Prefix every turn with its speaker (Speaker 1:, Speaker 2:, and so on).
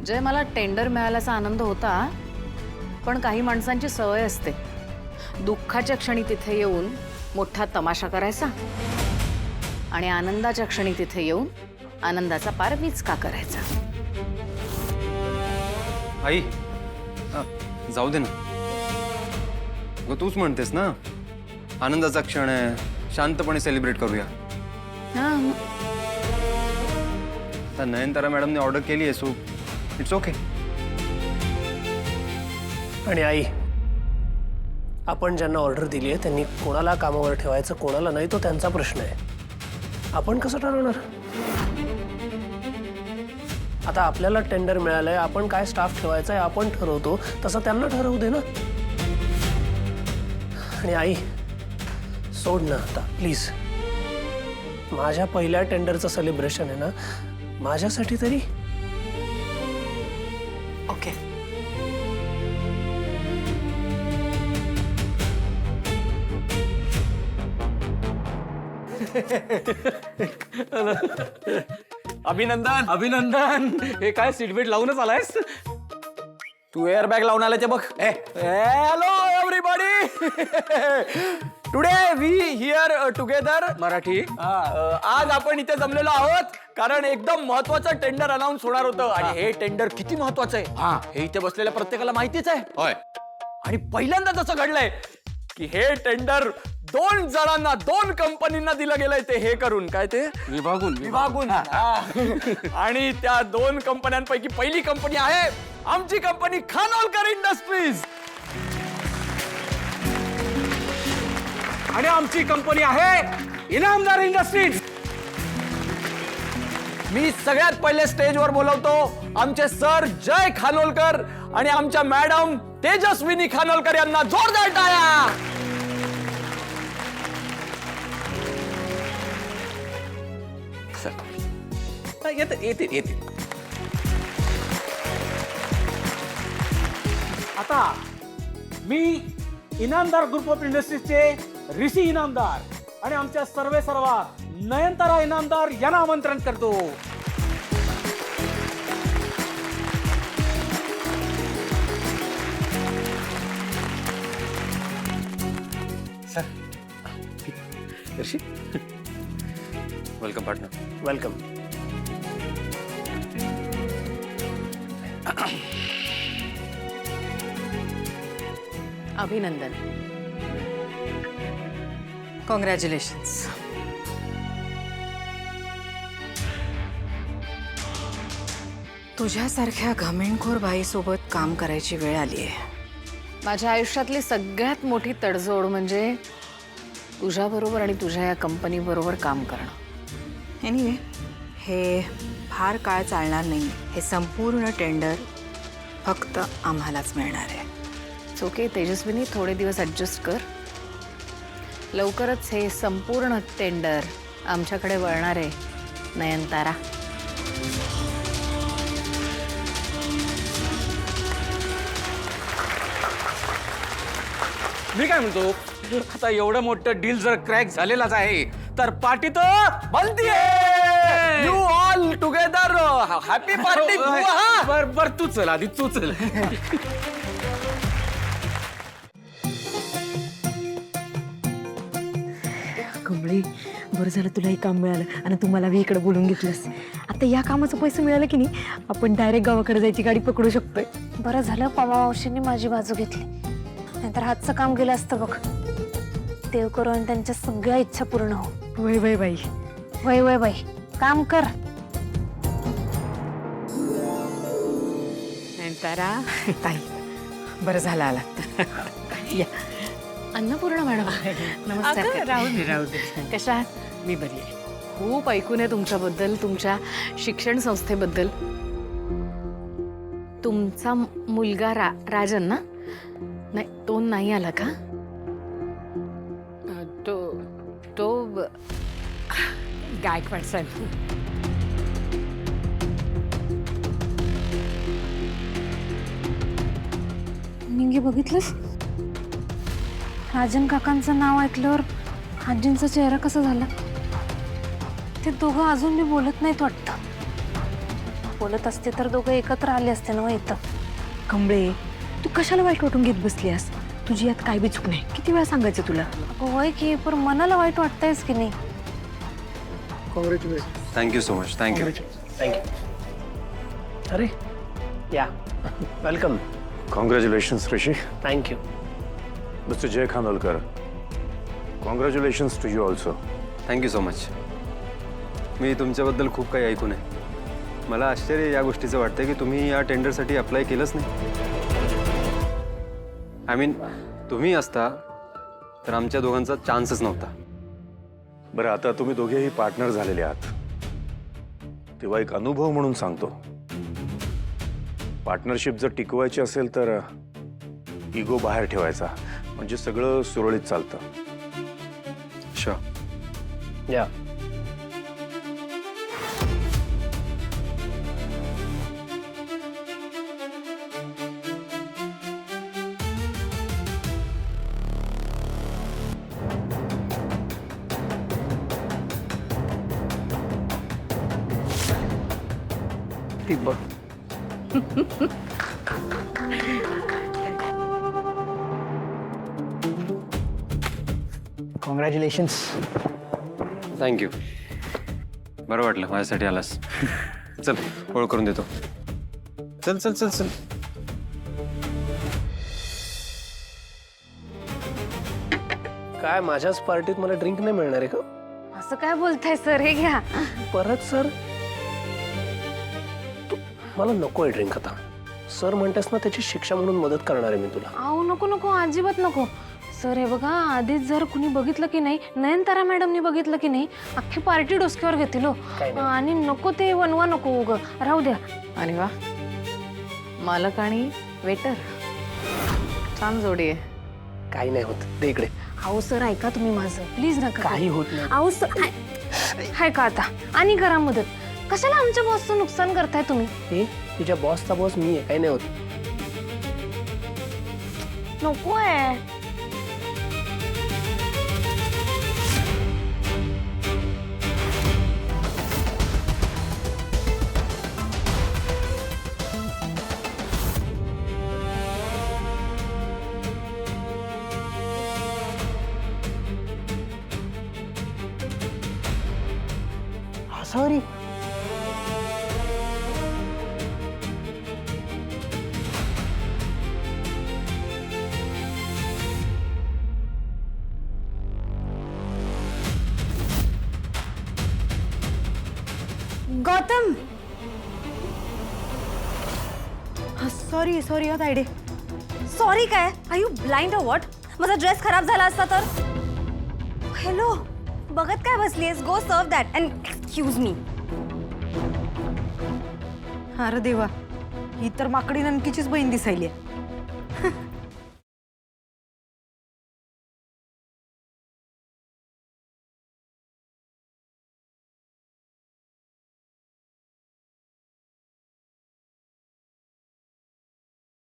Speaker 1: जय, मला टेंडर मिळाल्याचा आनंद होता, पण काही माणसांची सवय असते दुःखाच्या क्षणी तिथे येऊन मोठा तमाशा करायचा आणि आनंदाच्या क्षणी तिथे येऊन आनंदाचा पार विचका करायचा.
Speaker 2: आई जाऊ दे ना. तूच म्हणतेस ना आनंदाचा क्षण आहे, शांतपणे सेलिब्रेट करूया.
Speaker 1: हां,
Speaker 2: तर नयनतारा मॅडमने ऑर्डर केली आहे, सो इट्स ओके.
Speaker 3: आणि आई, आपण ज्यांना ऑर्डर दिली आहे त्यांनी कोणाला कामावर ठेवायचं कोणाला नाही तो त्यांचा प्रश्न आहे. आपण कसं ठरवणार? आता आपल्याला टेंडर मिळालंय, आपण काय स्टाफ ठेवायचा आहे आपण ठरवतो, तसं त्यांना ठरवू दे ना. आणि आई सोड ना आता प्लीज. माझ्या पहिल्या टेंडरचं सेलिब्रेशन आहे ना, माझ्यासाठी तरी.
Speaker 1: ओके.
Speaker 4: अभिनंदन.
Speaker 5: अभिनंदन. हे काय सीट बेल्ट लावूनच आलायस?
Speaker 4: तू एअर बॅग लावून आल्याचे बघ. Hello everybody. Today we here together.
Speaker 5: Marathi.
Speaker 4: आज आपण इथे जमलेलो आहोत कारण एकदम महत्वाचं टेंडर अनाउन्स होणार होतं. आणि हे टेंडर किती महत्वाचं आहे हे इथे बसलेल्या प्रत्येकाला माहितीच आहे.
Speaker 5: होय.
Speaker 4: आणि पहिल्यांदा तसं घडलंय की हे टेंडर 2 जणांना 2 कंपनींना दिलं गेलंय. ते हे करून काय ते विभागून. आणि त्या 2 कंपन्यांपैकी पहिली कंपनी आहे आमची कंपनी खानोलकर इंडस्ट्रीज.
Speaker 5: आणि आमची कंपनी आहे इनामदार इंडस्ट्रीज.
Speaker 4: मी सगळ्यात पहिले स्टेजवर बोलवतो आमचे सर जय खानोलकर आणि आमच्या मॅडम तेजस्विनी खानोलकर यांना जोरदार टाळ्या.
Speaker 5: येते. आता मी इनामदार ग्रुप ऑफ इंडस्ट्रीजचे ऋषी इनामदार आणि आमच्या सर्वात नयनतारा इनामदार यांना आमंत्रण करतो.
Speaker 2: ऋषी वेलकम पार्टनर.
Speaker 3: वेलकम.
Speaker 1: अभिनंदन. कॉंग्रॅच्युलेशन्स.
Speaker 6: तुझ्यासारख्या घमेंडखोर बाईसोबत काम करायची वेळ आली आहे.
Speaker 1: माझ्या आयुष्यातली सगळ्यात मोठी तडजोड म्हणजे तुझ्याबरोबर आणि तुझ्या या कंपनीबरोबर काम करणं.
Speaker 6: एनिवे, हे फार काळ चालणार नाही. हे संपूर्ण टेंडर फक्त आम्हालाच मिळणार आहे.
Speaker 1: ओके तेजस्विनी, थोडे दिवस ॲडजस्ट कर. लवकरच हे संपूर्ण टेंडर आमच्याकडे वळणार आहे नयनतारा.
Speaker 5: मी काय म्हणतो, आता एवढं मोठं डील जर क्रॅक झालेलाच आहे तर पार्टी तर
Speaker 4: बनतीये. You all together happy party.
Speaker 5: बर तू चल आधी, तू चल.
Speaker 7: कमळी, बरं झालं तुला हे काम मिळालं आणि तुम्हाला बी इकडे बोलून घेतलंस. आता या कामाचं पैसे मिळालं की नाही, आपण डायरेक्ट गावाकडे जायची गाडी पकडू शकतोय.
Speaker 8: बरं झालं पवा मावशींनी माझी बाजू घेतली, नाहीतर हातचं काम गेलं असतं बघ. देव करो आणि त्यांच्या सगळ्या इच्छा पूर्ण हो.
Speaker 7: वय वय बाई.
Speaker 8: वय वय बाई, काम कर.
Speaker 6: नयनतारा ताई, बरं झालं आला.
Speaker 1: या अन्नपूर्णा मॅडम, नमस्कार.
Speaker 7: राहू दे.
Speaker 1: कशा आहात?
Speaker 7: मी बरी आहे.
Speaker 1: खूप ऐकून आहे तुमच्याबद्दल, तुमच्या शिक्षण संस्थेबद्दल. तुमचा मुलगा राजन ना? नाही, तो नाही आला का? तो
Speaker 7: गायकवाड सर.
Speaker 8: निंगे बघितलंस, राजन काकांचं नाव ऐकल्यावर आजींचा चेहरा कसा झाला. ते दोघं अजून मी बोलत नाहीत वाटतं. बोलत असते तर दोघं एकत्र आले असते ना इथं.
Speaker 7: कमळे, तू कशाला वाईट वाटून घेत बसलीस? तुझी यात काय बी चूक नाही. किती वेळा सांगायचं तुला?
Speaker 8: अगं होय की, पण मनाला वाईट वाटतंयच की नाही.
Speaker 3: Congratulation.
Speaker 2: Thank you so much. Thank you.
Speaker 3: Thank you. अरे yeah, welcome.
Speaker 9: Congratulations, Rishi.
Speaker 3: Thank you.
Speaker 9: Mr. Jay Khanolkar. Congratulations to you also.
Speaker 2: Thank you so much. मी तुमच्याबद्दल खूप काही ऐकून आहे. मला आश्चर्य या गोष्टीचं वाटतं की तुम्ही या टेंडरसाठी अप्लाय केलंच नाही. आय मीन, तुम्ही असता तर आमच्या दोघांचा चान्सच नव्हता.
Speaker 9: बरं, आता तुम्ही दोघेही पार्टनर झालेले आहात, तेव्हा एक अनुभव म्हणून सांगतो. पार्टनरशिप जर टिकवायची असेल तर इगो बाहेर ठेवायचा, म्हणजे सगळं सुरळीत चालतं.
Speaker 2: शुअर.
Speaker 3: या. ती बघ.
Speaker 4: कॉंग्रॅच्युलेशन्स.
Speaker 2: थँक्यू. बरं वाटलं माझ्यासाठी आलास. चल, ओळख करून देतो. चल चल चल चल.
Speaker 3: काय माझ्याच पार्टीत मला ड्रिंक नाही मिळणार आहे का?
Speaker 8: असं काय बोलताय सर? हे घ्या.
Speaker 3: परत सर? मला नकोय ड्रिंक आता. सर म्हणतेस ना, त्याची शिक्षा म्हणून मदत करणार आहे मी तुला.
Speaker 8: अहो नको नको, अजिबात नको सर. हे बघा, आधीच जर कुणी बघितलं की नाही, नयनतारा मॅडमनी बघितलं की नाही, अख्खी पार्टी डोसक्यावर घेतील हो.
Speaker 3: काय नाही.
Speaker 8: आणि नको ते वनवा नको उग, राहू द्या.
Speaker 1: अरे वा, मालक आणि वेटर छान जोडी आहे.
Speaker 3: काही नाही होत. दे इकडे.
Speaker 8: अहो सर, ऐका तुम्ही माझं, प्लीज नका.
Speaker 3: काही होत नाही.
Speaker 8: अहो सर, हाय का आता आणि करा मदत. कशाला आमच्या बॉसचं नुकसान करताय तुम्ही?
Speaker 3: हे तुझ्या बॉसचा बॉस मी आहे. काही नाही होत.
Speaker 8: नको आहे.
Speaker 3: सॉरी.
Speaker 7: गौतम, सॉरी सॉरी हा तायडे.
Speaker 10: सॉरी काय? आर यू ब्लाइंड और व्हॉट? माझा ड्रेस खराब झाला असता तर? हॅलो, बघत काय बसलीस? गो सर्व दॅट अँड एक्सक्यूज मी.
Speaker 7: अरे देवा, ही तर माकडी ननकीचीच बहीण दिसायली.